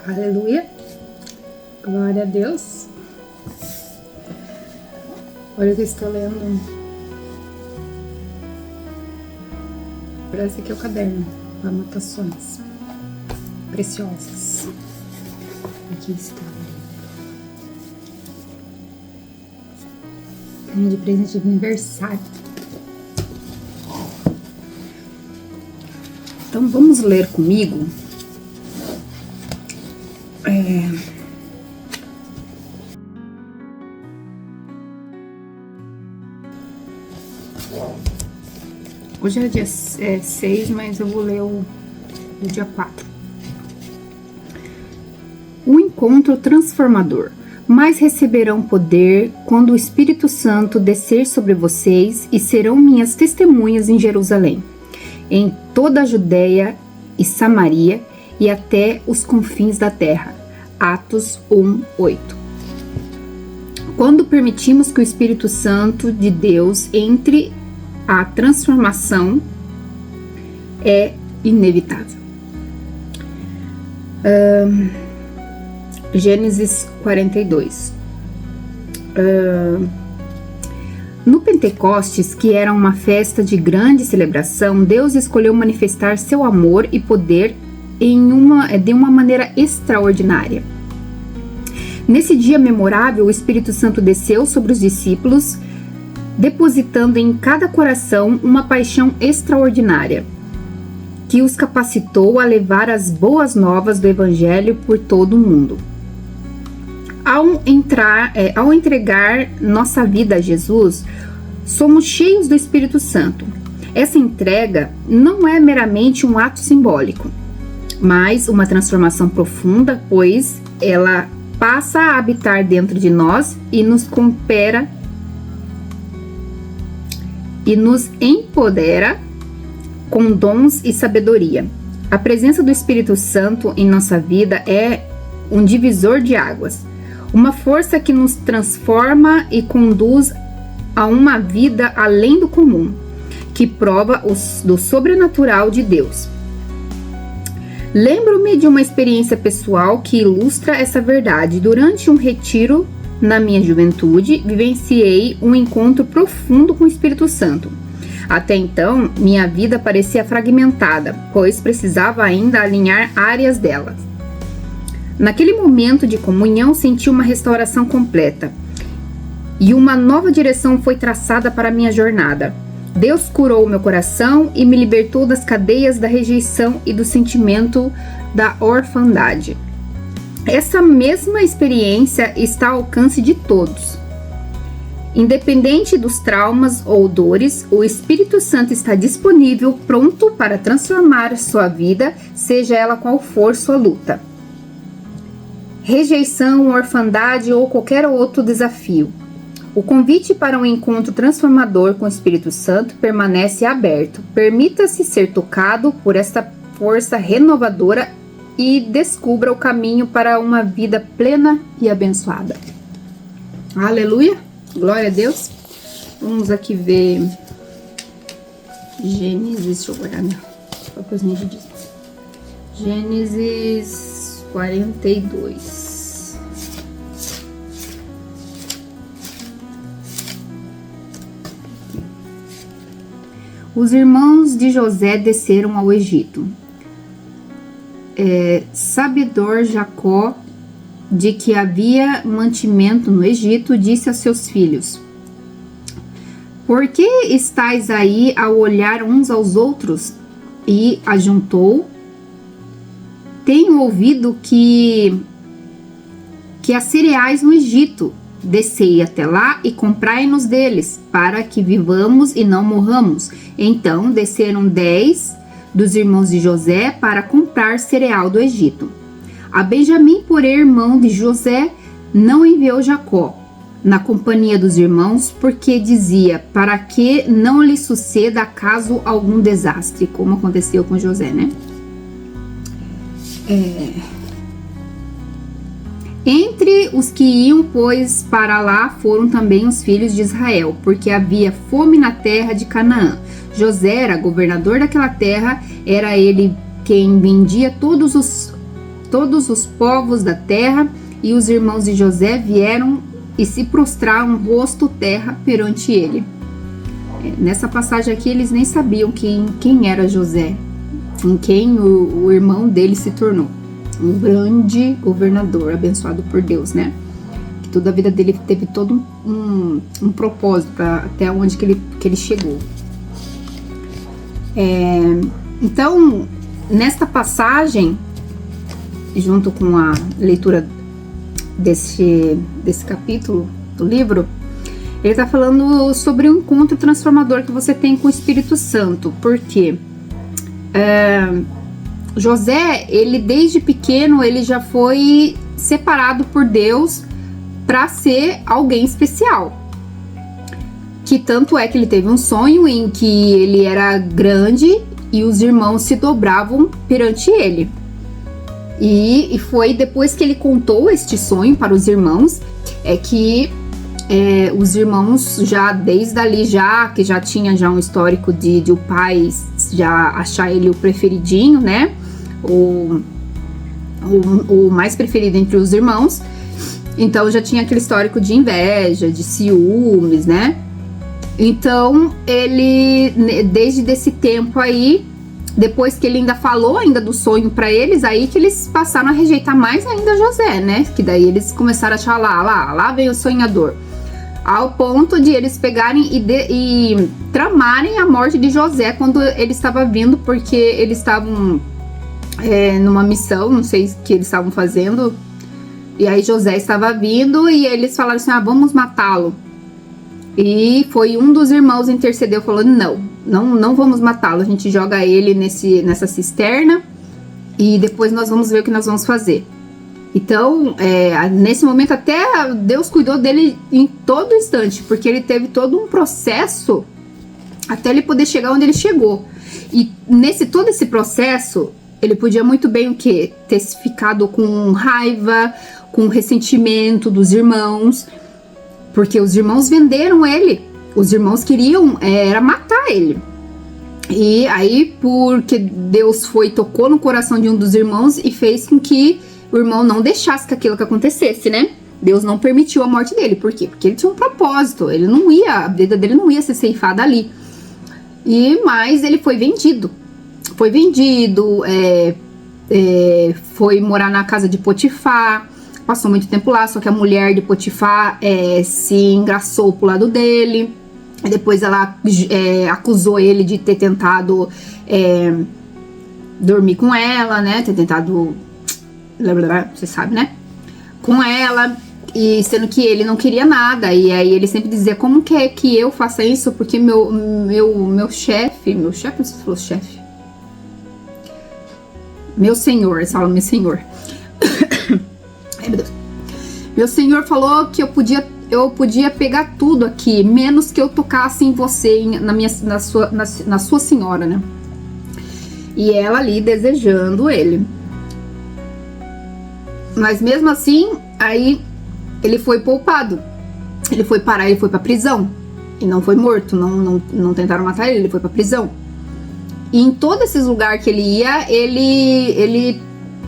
Aleluia. Glória a Deus. Olha o que eu estou lendo. Esse aqui é o caderno. Anotações preciosas. Aqui está. De presente de aniversário. Então vamos ler comigo. Hoje é dia 6, mas eu vou ler o dia 4. O encontro transformador. Mas receberão poder quando o Espírito Santo descer sobre vocês e serão minhas testemunhas em Jerusalém, em toda a Judéia e Samaria e até os confins da terra. Atos 1:8. Quando permitimos que o Espírito Santo de Deus entre, a transformação é inevitável. Gênesis 42. No Pentecostes, que era uma festa de grande celebração, Deus escolheu manifestar seu amor e poder de uma maneira extraordinária. Nesse dia memorável, o Espírito Santo desceu sobre os discípulos, depositando em cada coração uma paixão extraordinária, que os capacitou a levar as boas novas do Evangelho por todo o mundo. Ao entregar nossa vida a Jesus, somos cheios do Espírito Santo. Essa entrega não é meramente um ato simbólico, mas uma transformação profunda, pois ela passa a habitar dentro de nós e nos empodera com dons e sabedoria. A presença do Espírito Santo em nossa vida é um divisor de águas, uma força que nos transforma e conduz a uma vida além do comum, que prova do sobrenatural de Deus. Lembro-me de uma experiência pessoal que ilustra essa verdade. Durante um retiro na minha juventude, vivenciei um encontro profundo com o Espírito Santo. Até então, minha vida parecia fragmentada, pois precisava ainda alinhar áreas dela. Naquele momento de comunhão, senti uma restauração completa e uma nova direção foi traçada para a minha jornada. Deus curou meu coração e me libertou das cadeias da rejeição e do sentimento da orfandade. Essa mesma experiência está ao alcance de todos. Independente dos traumas ou dores, o Espírito Santo está disponível, pronto para transformar sua vida, seja ela qual for sua luta. Rejeição, orfandade ou qualquer outro desafio. O convite para um encontro transformador com o Espírito Santo permanece aberto. Permita-se ser tocado por esta força renovadora e descubra o caminho para uma vida plena e abençoada. Aleluia! Glória a Deus! Vamos aqui ver Gênesis, deixa eu guardar meu papelzinho de dízimo. Gênesis 42. Os irmãos de José desceram ao Egito. Sabedor Jacó de que havia mantimento no Egito, disse a seus filhos: Por que estáis aí a olhar uns aos outros? E ajuntou: Tenho ouvido que há cereais no Egito. Descei até lá e comprai-nos deles, para que vivamos e não morramos. Então desceram 10 dos irmãos de José para comprar cereal do Egito. A Benjamim, porém, irmão de José, não enviou Jacó na companhia dos irmãos, porque dizia: para que não lhe suceda acaso algum desastre, como aconteceu com José, né? Entre os que iam, pois, para lá foram também os filhos de Israel, porque havia fome na terra de Canaã. José era governador daquela terra, era ele quem vendia todos todos os povos da terra, e os irmãos de José vieram e se prostraram rosto terra perante ele. Nessa passagem aqui eles nem sabiam quem era José, em quem o irmão dele se tornou. Um grande governador, abençoado por Deus, né? Que toda a vida dele teve todo um propósito até onde que ele chegou. Então, nesta passagem, junto com a leitura desse capítulo do livro, ele está falando sobre um encontro transformador que você tem com o Espírito Santo. Porque José, ele desde pequeno, ele já foi separado por Deus para ser alguém especial. Que tanto é que ele teve um sonho em que ele era grande e os irmãos se dobravam perante ele. E foi depois que ele contou este sonho para os irmãos, que os irmãos já desde ali que já tinha já um histórico de o pai já achar ele o preferidinho, né? O mais preferido entre os irmãos. Então já tinha aquele histórico de inveja, de ciúmes, né? Então ele, desde desse tempo aí, depois que ele ainda falou ainda do sonho para eles, aí que eles passaram a rejeitar mais ainda José, né? Que daí eles começaram a achar lá vem o sonhador. Ao ponto de eles pegarem e tramarem a morte de José quando ele estava vindo, porque eles estavam numa missão, não sei o que eles estavam fazendo. E aí José estava vindo e eles falaram assim, vamos matá-lo. E foi um dos irmãos intercedeu falando, não vamos matá-lo, a gente joga ele nessa cisterna e depois nós vamos ver o que nós vamos fazer. Então, nesse momento até Deus cuidou dele em todo instante, porque ele teve todo um processo até ele poder chegar onde ele chegou. E todo esse processo, ele podia muito bem o quê? Ter ficado com raiva, com ressentimento dos irmãos, porque os irmãos venderam ele, os irmãos queriam era matar ele. E aí, porque Deus tocou no coração de um dos irmãos e fez com que o irmão não deixasse que aquilo que acontecesse, né? Deus não permitiu a morte dele. Por quê? Porque ele tinha um propósito, a vida dele não ia ser ceifada ali. Mas ele foi vendido. Foi morar na casa de Potifar, passou muito tempo lá, só que a mulher de Potifar se engraçou pro lado dele. Depois ela acusou ele de ter tentado dormir com ela, né? Ter tentado, você sabe, né? Com ela, e sendo que ele não queria nada. E aí ele sempre dizia, como que é que eu faça isso? Porque meu chefe, não sei se falou chefe, meu senhor, eles falam meu senhor. Ai, meu Deus. Meu senhor falou que eu podia pegar tudo aqui, menos que eu tocasse em você, na sua senhora, né? E ela ali desejando ele. Mas mesmo assim, aí ele foi poupado. Ele foi pra prisão. E não foi morto, não tentaram matar ele foi pra prisão. E em todos esses lugares que ele ia, ele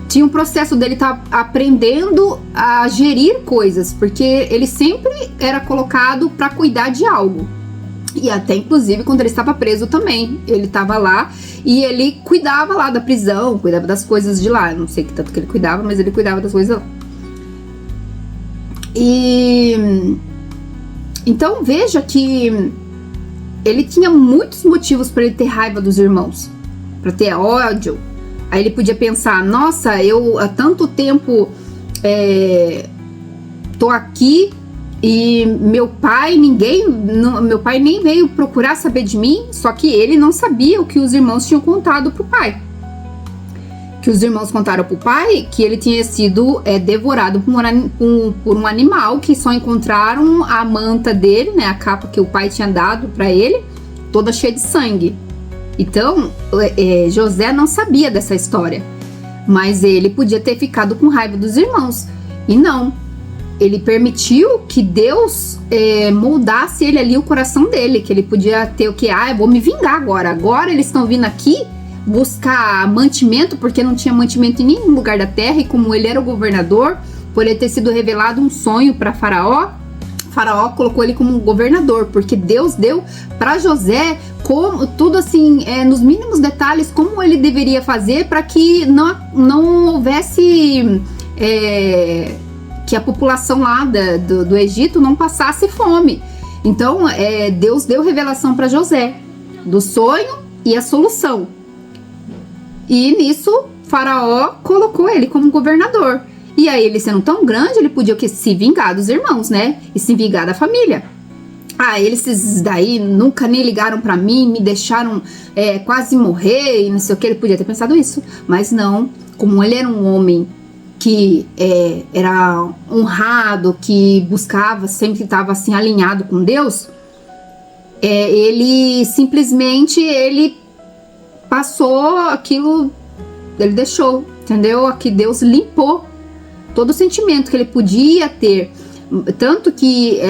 tinha um processo dele estar aprendendo a gerir coisas, porque ele sempre era colocado para cuidar de algo. E até inclusive quando ele estava preso também, ele estava lá e ele cuidava lá da prisão, cuidava das coisas de lá. Eu não sei que tanto que ele cuidava, mas ele cuidava das coisas lá. E então veja que ele tinha muitos motivos para ele ter raiva dos irmãos, para ter ódio. Aí ele podia pensar, nossa, eu há tanto tempo tô aqui e meu pai nem veio procurar saber de mim, só que ele não sabia o que os irmãos tinham contado pro pai. Que os irmãos contaram pro pai que ele tinha sido devorado por um animal, que só encontraram a manta dele, né, a capa que o pai tinha dado para ele, toda cheia de sangue. Então, José não sabia dessa história, mas ele podia ter ficado com raiva dos irmãos. E não, ele permitiu que Deus moldasse ele ali, o coração dele, que ele podia ter o que? Eu vou me vingar agora eles estão vindo aqui, buscar mantimento, porque não tinha mantimento em nenhum lugar da terra, e como ele era o governador, por ele ter sido revelado um sonho para Faraó, Faraó colocou ele como governador, porque Deus deu para José como tudo assim, nos mínimos detalhes, como ele deveria fazer para que não houvesse que a população lá do Egito não passasse fome. Então Deus deu revelação para José do sonho e a solução, e nisso Faraó colocou ele como governador. E aí, ele sendo tão grande, ele podia se vingar dos irmãos, né? E se vingar da família. Eles daí nunca nem ligaram pra mim, me deixaram quase morrer e não sei o que. Ele podia ter pensado isso. Mas não, como ele era um homem que era honrado, que buscava, sempre estava assim alinhado com Deus, ele simplesmente, ele passou aquilo, ele deixou, entendeu? Que Deus limpou todo o sentimento que ele podia ter. Tanto que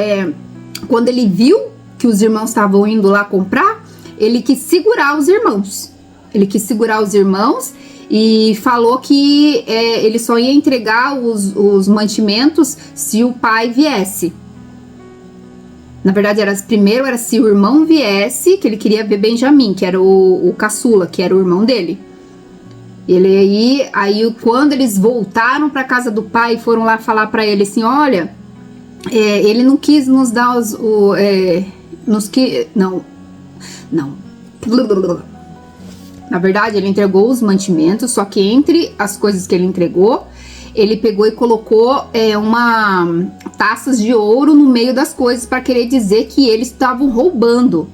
quando ele viu que os irmãos estavam indo lá comprar, ele quis segurar os irmãos. Ele quis segurar os irmãos e falou que ele só ia entregar os mantimentos se o pai viesse. Na verdade, primeiro era se o irmão viesse, que ele queria ver Benjamim, que era o caçula, que era o irmão dele. Aí quando eles voltaram para casa do pai, foram lá falar para ele assim, olha, ele não quis nos dar não. Na verdade, ele entregou os mantimentos, só que entre as coisas que ele entregou, ele pegou e colocou taças de ouro no meio das coisas para querer dizer que eles estavam roubando.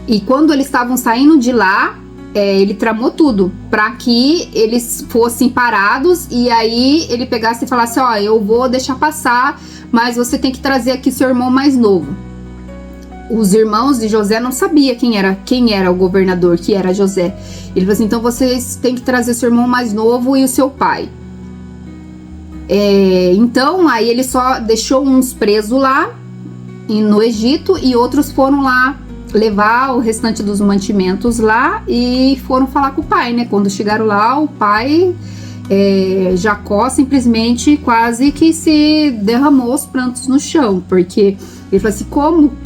E quando eles estavam saindo de lá, ele tramou tudo para que eles fossem parados, e aí ele pegasse e falasse, eu vou deixar passar, mas você tem que trazer aqui seu irmão mais novo. Os irmãos de José não sabiam quem era o governador, que era José. Ele falou assim, então vocês têm que trazer seu irmão mais novo e o seu pai. Então aí ele só deixou uns presos lá no Egito, e outros foram lá levar o restante dos mantimentos lá e foram falar com o pai, né? Quando chegaram lá, o pai, Jacó, simplesmente quase que se derramou os prantos no chão, porque ele falou assim,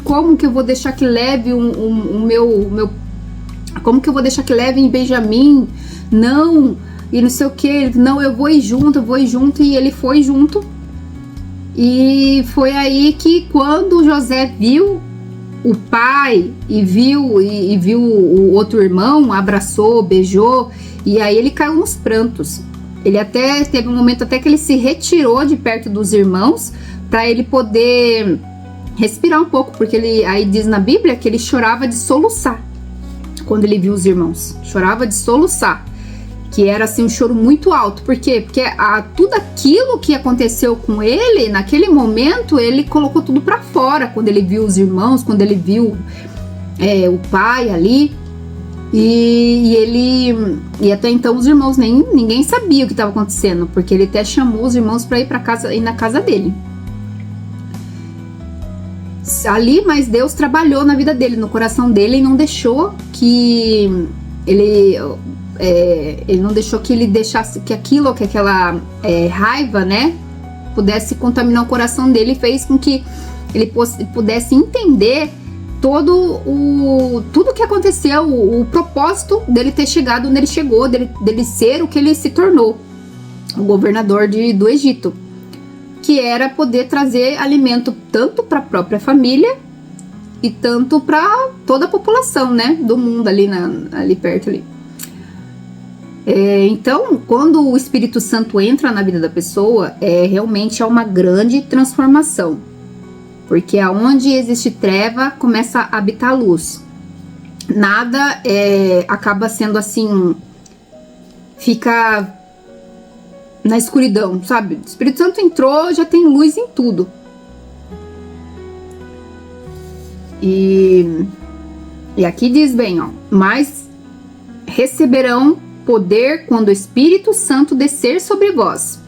como que eu vou deixar que leve o meu como que eu vou deixar que leve em Benjamim? Não, e não sei o que, não, eu vou ir junto, e ele foi junto. E foi aí que quando José viu o pai e viu o outro irmão, abraçou, beijou, e aí ele caiu nos prantos. Ele até teve um momento até que ele se retirou de perto dos irmãos para ele poder respirar um pouco, porque aí diz na Bíblia que ele chorava de soluçar quando ele viu os irmãos, chorava de soluçar, que era assim um choro muito alto. Por quê? Porque tudo aquilo que aconteceu com ele, naquele momento, ele colocou tudo pra fora, quando ele viu os irmãos, quando ele viu o pai ali, e até então os irmãos, ninguém sabia o que estava acontecendo, porque ele até chamou os irmãos para ir na casa dele. Ali, mas Deus trabalhou na vida dele, no coração dele, e não deixou que ele não deixou que ele deixasse que aquela raiva, né, pudesse contaminar o coração dele, e fez com que ele pudesse entender tudo que aconteceu, o propósito dele ter chegado onde ele chegou, dele ser o que ele se tornou, o governador do Egito, que era poder trazer alimento tanto para a própria família e tanto para toda a população, né, do mundo ali perto ali. Então, quando o Espírito Santo entra na vida da pessoa, realmente é uma grande transformação, porque aonde existe treva, começa a habitar luz. Nada acaba sendo assim, fica na escuridão, sabe? O Espírito Santo entrou, já tem luz em tudo. E aqui diz bem, mas receberão poder quando o Espírito Santo descer sobre vós,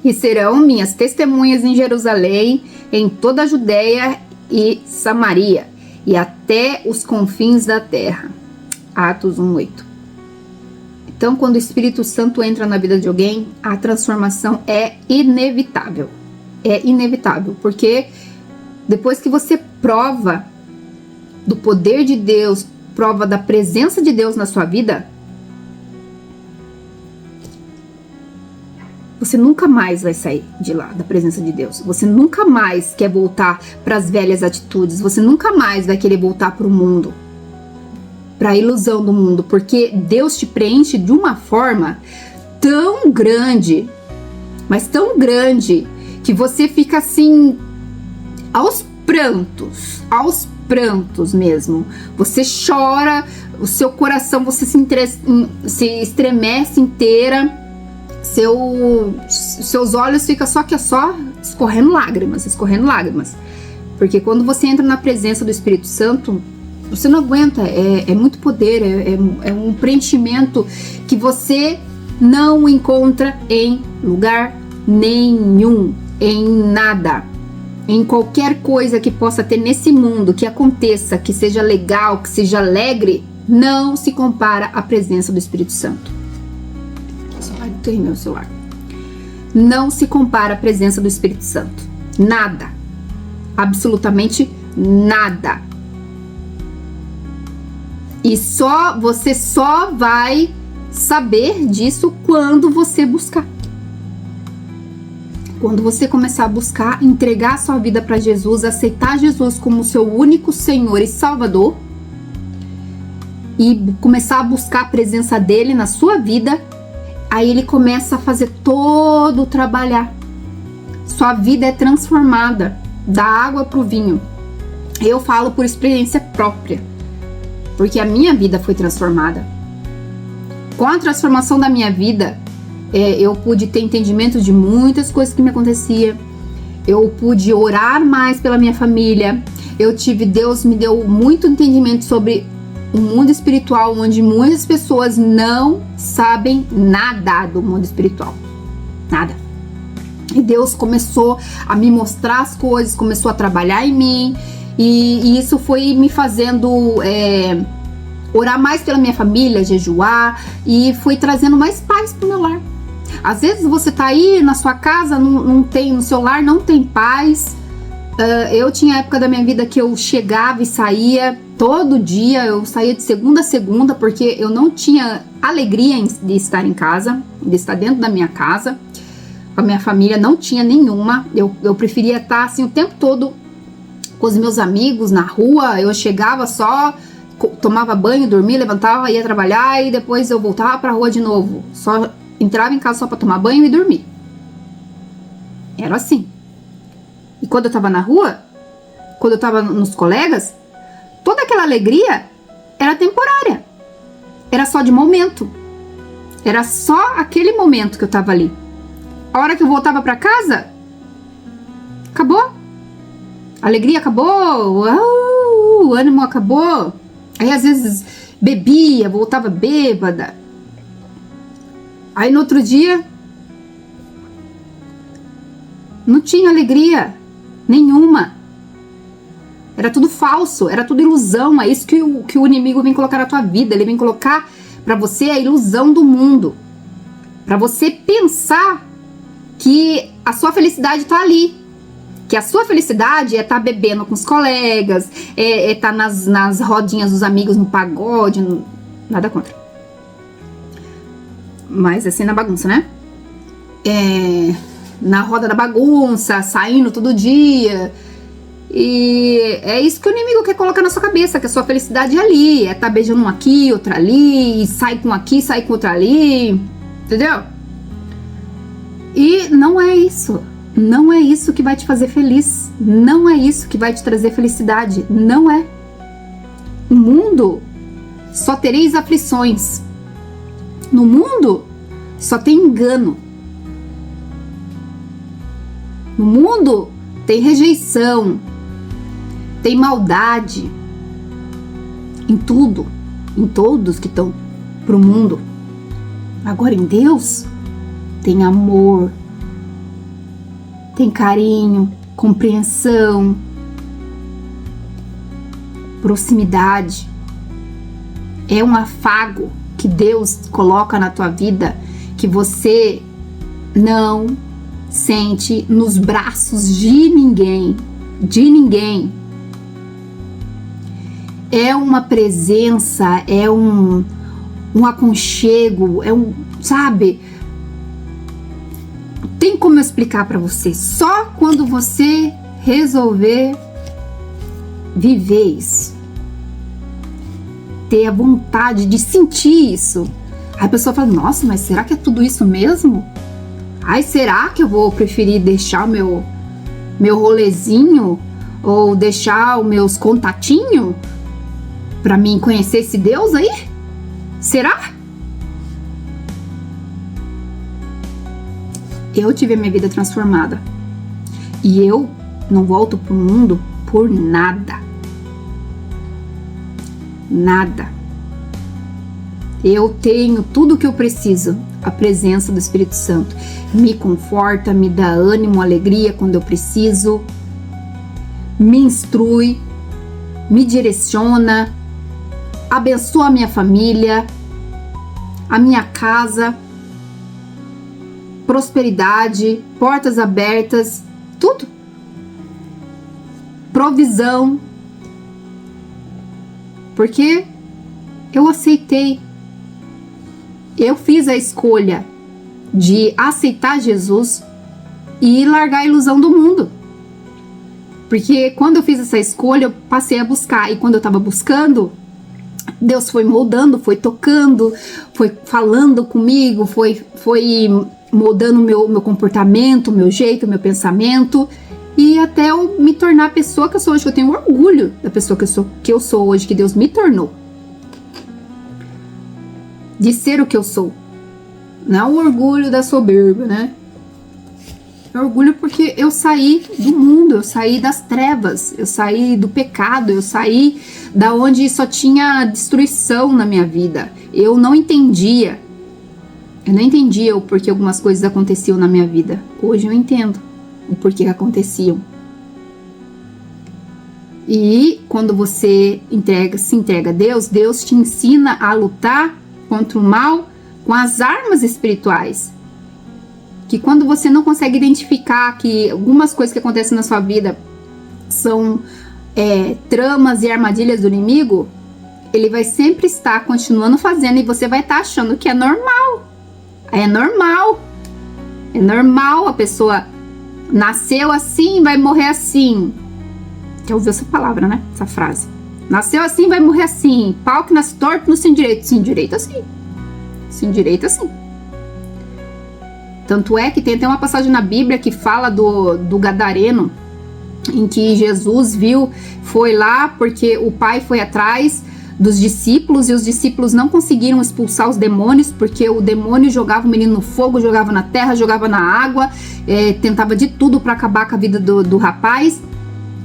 e serão minhas testemunhas em Jerusalém, em toda a Judéia e Samaria, e até os confins da terra. Atos 1:8. Então, quando o Espírito Santo entra na vida de alguém, a transformação é inevitável. É inevitável, porque depois que você prova do poder de Deus, prova da presença de Deus na sua vida, você nunca mais vai sair de lá, da presença de Deus. Você nunca mais quer voltar para as velhas atitudes. Você nunca mais vai querer voltar para o mundo, para a ilusão do mundo, porque Deus te preenche de uma forma tão grande, mas tão grande, que você fica assim, aos prantos mesmo. Você chora, o seu coração, você se estremece inteira, seus olhos ficam só escorrendo lágrimas. Porque quando você entra na presença do Espírito Santo, você não aguenta, é muito poder, é um preenchimento que você não encontra em lugar nenhum, em nada. Em qualquer coisa que possa ter nesse mundo, que aconteça, que seja legal, que seja alegre, não se compara à presença do Espírito Santo. Meu celular. Não se compara à presença do Espírito Santo. Nada. Absolutamente nada. E você só vai saber disso quando você buscar. Quando você começar a buscar, entregar a sua vida para Jesus, aceitar Jesus como seu único Senhor e Salvador, e começar a buscar a presença dele na sua vida, aí ele começa a fazer todo o trabalhar. Sua vida é transformada da água para o vinho. Eu falo por experiência própria, porque a minha vida foi transformada. Com a transformação da minha vida, eu pude ter entendimento de muitas coisas que me aconteciam. Eu pude orar mais pela minha família. Deus me deu muito entendimento sobre o mundo espiritual, onde muitas pessoas não sabem nada do mundo espiritual. Nada. E Deus começou a me mostrar as coisas, começou a trabalhar em mim. E isso foi me fazendo orar mais pela minha família, jejuar. E foi trazendo mais paz pro meu lar. Às vezes você tá aí na sua casa, não tem, no seu lar não tem paz. Eu tinha época da minha vida que eu chegava e saía todo dia, eu saía de segunda a segunda, porque eu não tinha alegria de estar em casa, de estar dentro da minha casa. Com a minha família não tinha nenhuma. Eu preferia estar assim o tempo todo com os meus amigos na rua. Eu chegava só, tomava banho, dormia, levantava, ia trabalhar e depois eu voltava pra rua de novo. Só entrava em casa só pra tomar banho e dormir. Era assim. E quando eu tava na rua, quando eu tava nos colegas, toda aquela alegria era temporária. Era só de momento. Era só aquele momento que eu tava ali. A hora que eu voltava pra casa, acabou. A alegria acabou. O ânimo acabou. Aí às vezes bebia, voltava bêbada. Aí no outro dia, não tinha alegria nenhuma. Era tudo falso, era tudo ilusão. É isso que o inimigo vem colocar na tua vida. Ele vem colocar pra você a ilusão do mundo. Pra você pensar que a sua felicidade tá ali. Que a sua felicidade é estar bebendo com os colegas, é estar nas rodinhas dos amigos, no pagode, nada contra. Mas assim na bagunça, né? Na roda da bagunça, saindo todo dia. E é isso que o inimigo quer colocar na sua cabeça, que a sua felicidade é ali, é estar beijando um aqui, outro ali, sai com aqui, sai com outro ali, entendeu? E não é isso. Não é isso que vai te fazer feliz. Não é isso que vai te trazer felicidade. Não é. No mundo só tereis aflições. No mundo só tem engano. No mundo tem rejeição. Tem maldade. Em tudo. Em todos que estão pro mundo. Agora em Deus tem amor. Tem carinho, compreensão, proximidade. É um afago, que Deus coloca na tua vida que você não sente nos braços de ninguém, É uma presença, é um aconchego, sabe? Tem como eu explicar para você? Só quando você resolver viver isso, ter a vontade de sentir isso. Aí a pessoa fala, nossa, mas será que é tudo isso mesmo? Ai, será que eu vou preferir deixar o meu rolezinho ou deixar os meus contatinhos para mim conhecer esse Deus aí? Será? Eu tive a minha vida transformada e eu não volto pro mundo por nada. Nada. Eu tenho tudo o que eu preciso. A presença do Espírito Santo me conforta, me dá ânimo, alegria quando eu preciso, me instrui, me direciona, abençoa a minha família, a minha casa, prosperidade, portas abertas, tudo. Provisão. Porque eu aceitei. Eu fiz a escolha de aceitar Jesus e largar a ilusão do mundo. Porque quando eu fiz essa escolha, eu passei a buscar. E quando eu estava buscando, Deus foi moldando, foi tocando, foi falando comigo, foi moldando o meu comportamento, o meu jeito, o meu pensamento. E até eu me tornar a pessoa que eu sou hoje. Eu tenho orgulho da pessoa que eu sou hoje, que Deus me tornou. De ser o que eu sou. Não o orgulho da soberba, né? É orgulho porque eu saí do mundo, eu saí das trevas, eu saí do pecado, eu saí da onde só tinha destruição na minha vida. Eu não entendia o porquê algumas coisas aconteciam na minha vida. Hoje eu entendo o porquê que aconteciam. E quando você se entrega a Deus, Deus te ensina a lutar contra o mal com as armas espirituais. Que quando você não consegue identificar que algumas coisas que acontecem na sua vida são tramas e armadilhas do inimigo, ele vai sempre estar continuando fazendo e você vai estar achando que é normal. É normal. É normal, a pessoa nasceu assim, vai morrer assim. Já ouviu essa palavra, né? Essa frase. Nasceu assim, vai morrer assim. Pau que nasce torto, não se endireita. Se endireita assim. Se endireita assim. Tanto é que tem até uma passagem na Bíblia que fala do Gadareno, em que Jesus foi lá porque o pai foi atrás dos discípulos e os discípulos não conseguiram expulsar os demônios porque o demônio jogava o menino no fogo, jogava na terra, jogava na água, tentava de tudo para acabar com a vida do rapaz.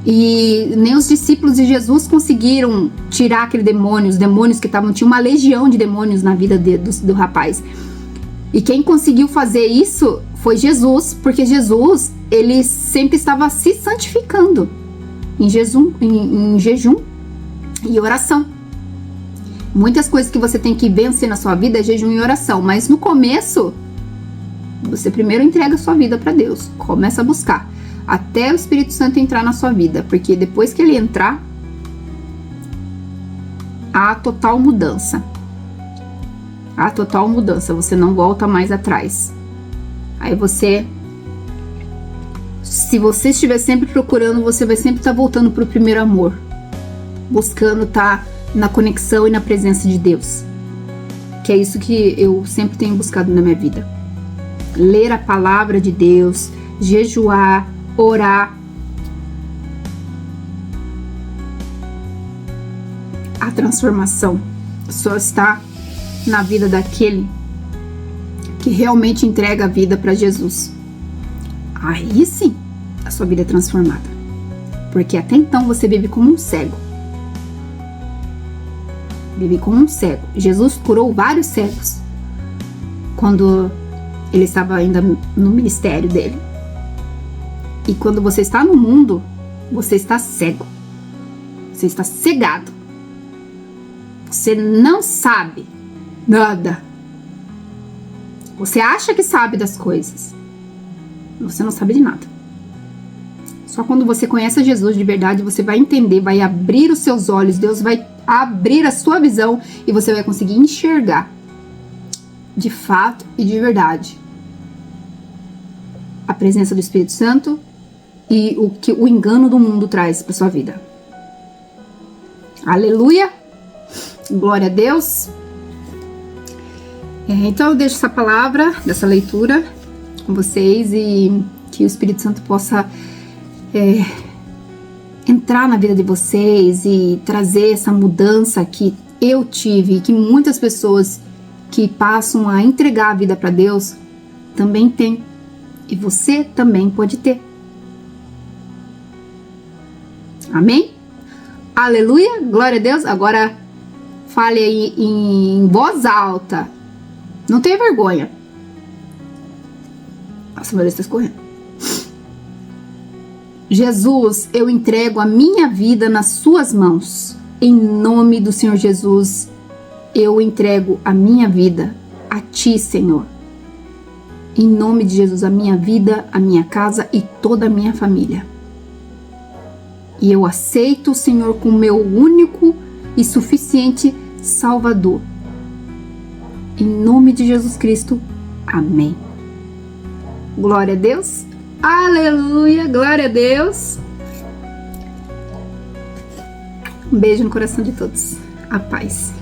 E nem os discípulos de Jesus conseguiram tirar aquele demônio, os demônios que tinha uma legião de demônios na vida do rapaz. E quem conseguiu fazer isso foi Jesus, porque Jesus, ele sempre estava se santificando em jejum e oração. Muitas coisas que você tem que vencer na sua vida é jejum e oração, mas no começo, você primeiro entrega a sua vida para Deus, começa a buscar, até o Espírito Santo entrar na sua vida, porque depois que ele entrar, há total mudança. Há total mudança, você não volta mais atrás. Aí se você estiver sempre procurando, você vai sempre estar voltando para o primeiro amor, buscando estar na conexão e na presença de Deus, que é isso que eu sempre tenho buscado na minha vida. Ler a palavra de Deus, jejuar, orar. A transformação só está na vida daquele que realmente entrega a vida para Jesus. Aí sim, a sua vida é transformada. Porque até então você vive como um cego. Vive como um cego. Jesus curou vários cegos quando ele estava ainda no ministério dele. E quando você está no mundo, você está cego. Você está cegado. Você não sabe Nada. Você acha que sabe das coisas. Você não sabe de nada. Só quando você conhece Jesus de verdade, você vai entender, vai abrir os seus olhos, Deus vai abrir a sua visão e você vai conseguir enxergar de fato e de verdade a presença do Espírito Santo e o que o engano do mundo traz para sua vida. Aleluia! Glória a Deus! Então eu deixo essa palavra, dessa leitura com vocês e que o Espírito Santo possa entrar na vida de vocês e trazer essa mudança que eu tive e que muitas pessoas que passam a entregar a vida para Deus também têm. E você também pode ter. Amém? Aleluia, glória a Deus. Agora fale aí em voz alta. Não tenha vergonha. Nossa, meu Deus, está escorrendo. Jesus, eu entrego a minha vida nas suas mãos. Em nome do Senhor Jesus, eu entrego a minha vida a ti, Senhor. Em nome de Jesus, a minha vida, a minha casa e toda a minha família. E eu aceito o Senhor como meu único e suficiente Salvador. Em nome de Jesus Cristo. Amém. Glória a Deus. Aleluia. Glória a Deus. Um beijo no coração de todos. A paz.